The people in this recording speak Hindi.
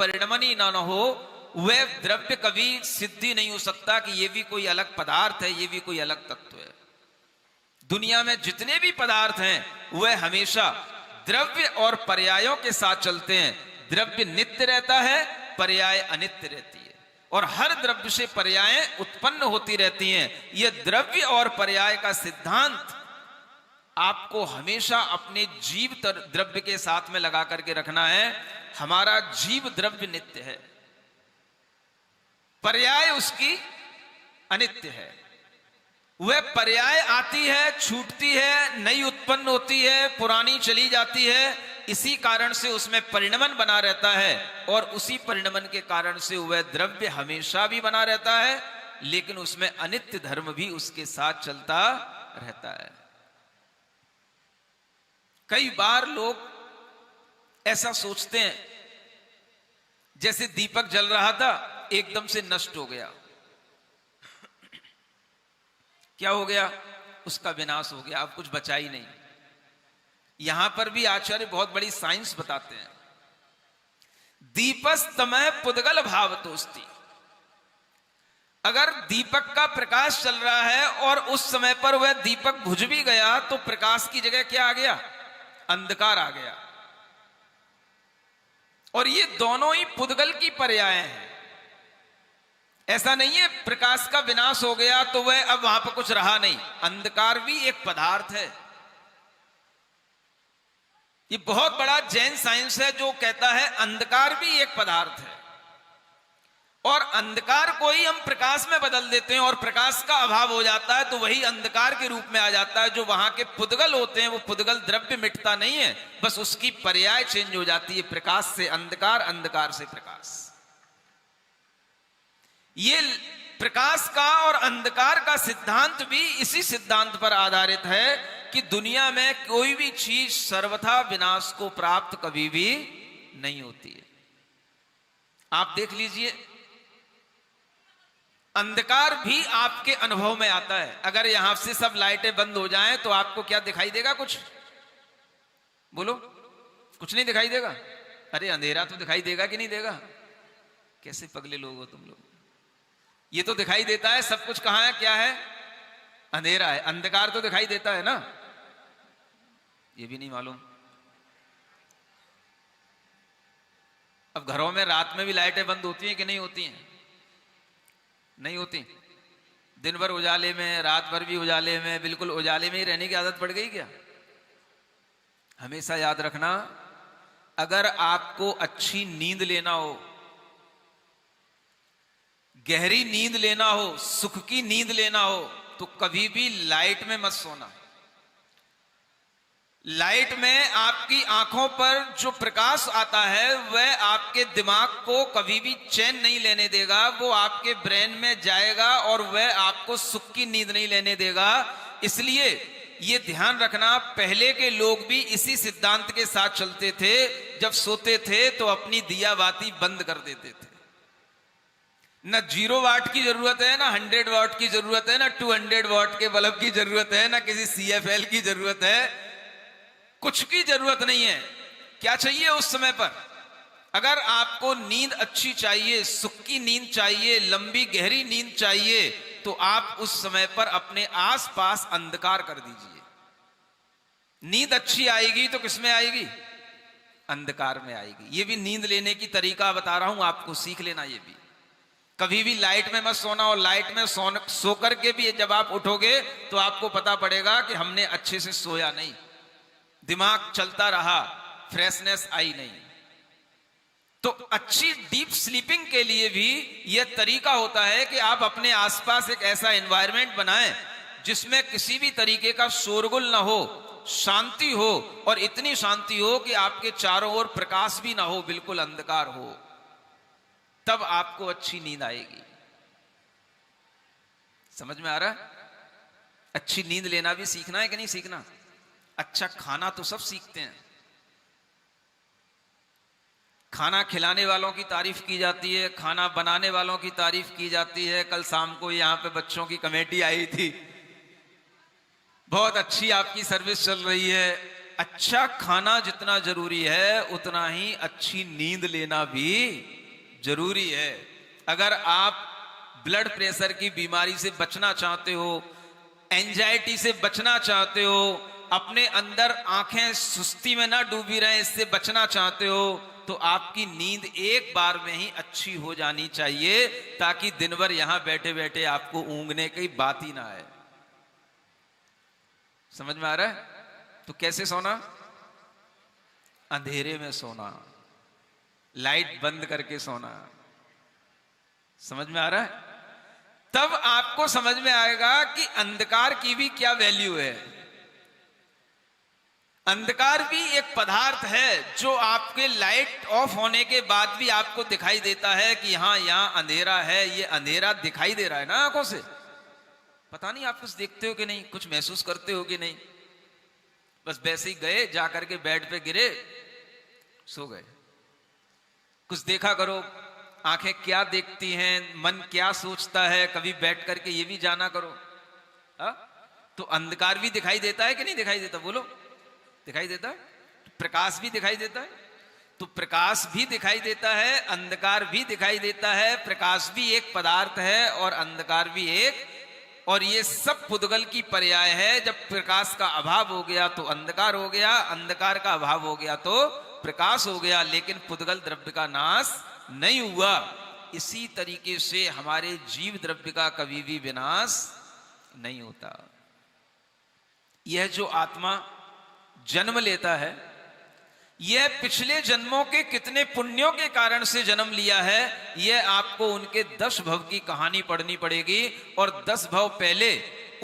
परिणमन ही ना हो, वह द्रव्य कभी सिद्धि नहीं हो सकता कि ये भी कोई अलग पदार्थ है, ये भी कोई अलग तत्व है। दुनिया में जितने भी पदार्थ हैं वह हमेशा द्रव्य और पर्यायों के साथ चलते हैं। द्रव्य नित्य रहता है, पर्याय अनित्य रहती है, और हर द्रव्य से पर्याय उत्पन्न होती रहती हैं। यह द्रव्य और पर्याय का सिद्धांत आपको हमेशा अपने जीव द्रव्य के साथ में लगा करके रखना है। हमारा जीव द्रव्य नित्य है, पर्याय उसकी अनित्य है। वह पर्याय आती है, छूटती है, नई उत्पन्न होती है, पुरानी चली जाती है। इसी कारण से उसमें परिणमन बना रहता है, और उसी परिणमन के कारण से वह द्रव्य हमेशा भी बना रहता है, लेकिन उसमें अनित्य धर्म भी उसके साथ चलता रहता है। कई बार लोग ऐसा सोचते हैं, जैसे दीपक जल रहा था, एकदम से नष्ट हो गया। क्या हो गया? उसका विनाश हो गया, अब कुछ बचा ही नहीं। यहां पर भी आचार्य बहुत बड़ी साइंस बताते हैं। दीपस्तमः पुद्गल भावतोस्ति। अगर दीपक का प्रकाश चल रहा है और उस समय पर वह दीपक बुझ भी गया, तो प्रकाश की जगह क्या आ गया? अंधकार आ गया। और ये दोनों ही पुद्गल की पर्याय हैं। ऐसा नहीं है प्रकाश का विनाश हो गया तो वह अब वहां पर कुछ रहा नहीं। अंधकार भी एक पदार्थ है। ये बहुत बड़ा जैन साइंस है जो कहता है अंधकार भी एक पदार्थ है, और अंधकार को ही हम प्रकाश में बदल देते हैं, और प्रकाश का अभाव हो जाता है तो वही अंधकार के रूप में आ जाता है। जो वहां के पुद्गल होते हैं, वो पुद्गल द्रव्य मिटता नहीं है, बस उसकी पर्याय चेंज हो जाती है। प्रकाश से अंधकार, अंधकार से प्रकाश। ये प्रकाश का और अंधकार का सिद्धांत भी इसी सिद्धांत पर आधारित है कि दुनिया में कोई भी चीज सर्वथा विनाश को प्राप्त कभी भी नहीं होती है। आप देख लीजिए, अंधकार भी आपके अनुभव में आता है। अगर यहां से सब लाइटें बंद हो जाएं तो आपको क्या दिखाई देगा? कुछ बोलो। कुछ नहीं दिखाई देगा? अरे अंधेरा तो दिखाई देगा कि नहीं देगा? कैसे पगले लोग हो तुम लोग। ये तो दिखाई देता है सब कुछ कहां है, क्या है? अंधेरा है। अंधकार तो दिखाई देता है ना? ये भी नहीं मालूम। अब घरों में रात में भी लाइटें बंद होती हैं कि नहीं होती हैं? नहीं होती। दिन भर उजाले में, रात भर भी उजाले में, बिल्कुल उजाले में ही रहने की आदत पड़ गई क्या? हमेशा याद रखना, अगर आपको अच्छी नींद लेना हो, गहरी नींद लेना हो, सुख की नींद लेना हो, तो कभी भी लाइट में मत सोना। लाइट में आपकी आंखों पर जो प्रकाश आता है वह आपके दिमाग को कभी भी चैन नहीं लेने देगा। वो आपके ब्रेन में जाएगा और वह आपको सुख की नींद नहीं लेने देगा। इसलिए ये ध्यान रखना, पहले के लोग भी इसी सिद्धांत के साथ चलते थे। जब सोते थे तो अपनी दिया बाती बंद कर देते थे। न 0 वाट की जरूरत है, ना 100 वाट की जरूरत है, ना 200 वाट के बल्ब की जरूरत है, ना किसी CFL की जरूरत है। कुछ की जरूरत नहीं है। क्या चाहिए उस समय पर? अगर आपको नींद अच्छी चाहिए, सुख की नींद चाहिए, लंबी गहरी नींद चाहिए, तो आप उस समय पर अपने आसपास अंधकार कर दीजिए। नींद अच्छी आएगी तो किसमें आएगी? अंधकार में आएगी। ये भी नींद लेने की तरीका बता रहा हूं आपको, सीख लेना। ये भी कभी भी लाइट में मत सोना, और लाइट में सो करके भी जब आप उठोगे तो आपको पता पड़ेगा कि हमने अच्छे से सोया नहीं, दिमाग चलता रहा, फ्रेशनेस आई नहीं। तो अच्छी डीप स्लीपिंग के लिए भी यह तरीका होता है कि आप अपने आसपास एक ऐसा एनवायरनमेंट बनाएं जिसमें किसी भी तरीके का शोरगुल ना हो, शांति हो, और इतनी शांति हो कि आपके चारों ओर प्रकाश भी ना हो, बिल्कुल अंधकार हो। तब आपको अच्छी नींद आएगी। समझ में आ रहा है? अच्छी नींद लेना भी सीखना है कि नहीं सीखना? अच्छा खाना तो सब सीखते हैं। खाना खिलाने वालों की तारीफ की जाती है, खाना बनाने वालों की तारीफ की जाती है। कल शाम को यहां पे बच्चों की कमेटी आई थी, बहुत अच्छी आपकी सर्विस चल रही है, अच्छा खाना जितना जरूरी है उतना ही अच्छी नींद लेना भी जरूरी है। अगर आप ब्लड प्रेशर की बीमारी से बचना चाहते हो, एंजाइटी से बचना चाहते हो, अपने अंदर आंखें सुस्ती में ना डूबी रहे, इससे बचना चाहते हो, तो आपकी नींद एक बार में ही अच्छी हो जानी चाहिए, ताकि दिन भर यहां बैठे बैठे आपको ऊँघने की बात ही ना आए। समझ में आ रहा है? तो कैसे सोना? अंधेरे में सोना, लाइट बंद करके सोना। समझ में आ रहा है? तब आपको समझ में आएगा कि अंधकार की भी क्या वैल्यू है। अंधकार भी एक पदार्थ है जो आपके लाइट ऑफ होने के बाद भी आपको दिखाई देता है कि हाँ यहां अंधेरा है। ये अंधेरा दिखाई दे रहा है ना आंखों से। पता नहीं आप कुछ देखते हो कि नहीं, कुछ महसूस करते हो कि नहीं। बस वैसे ही गए, जाकर के बेड पे गिरे, सो गए। कुछ देखा करो, आंखें क्या देखती हैं, मन क्या सोचता है, कभी बैठ करके ये भी जाना करो। तो अंधकार भी दिखाई देता है कि नहीं दिखाई देता? बोलो, दिखाई देता है। प्रकाश भी दिखाई देता है। तो प्रकाश भी दिखाई देता है, अंधकार भी दिखाई देता है। प्रकाश भी एक पदार्थ है और अंधकार भी एक, और ये सब पुद्गल की पर्याय है। जब प्रकाश का अभाव हो गया तो अंधकार हो गया, अंधकार का अभाव हो गया तो प्रकाश हो गया, लेकिन पुद्गल द्रव्य का नाश नहीं हुआ। इसी तरीके से हमारे जीव द्रव्य का कभी भी विनाश नहीं होता। यह जो आत्मा जन्म लेता है, यह पिछले जन्मों के कितने पुण्यों के कारण से जन्म लिया है, यह आपको उनके 10 भव की कहानी पढ़नी पड़ेगी। और 10 भव पहले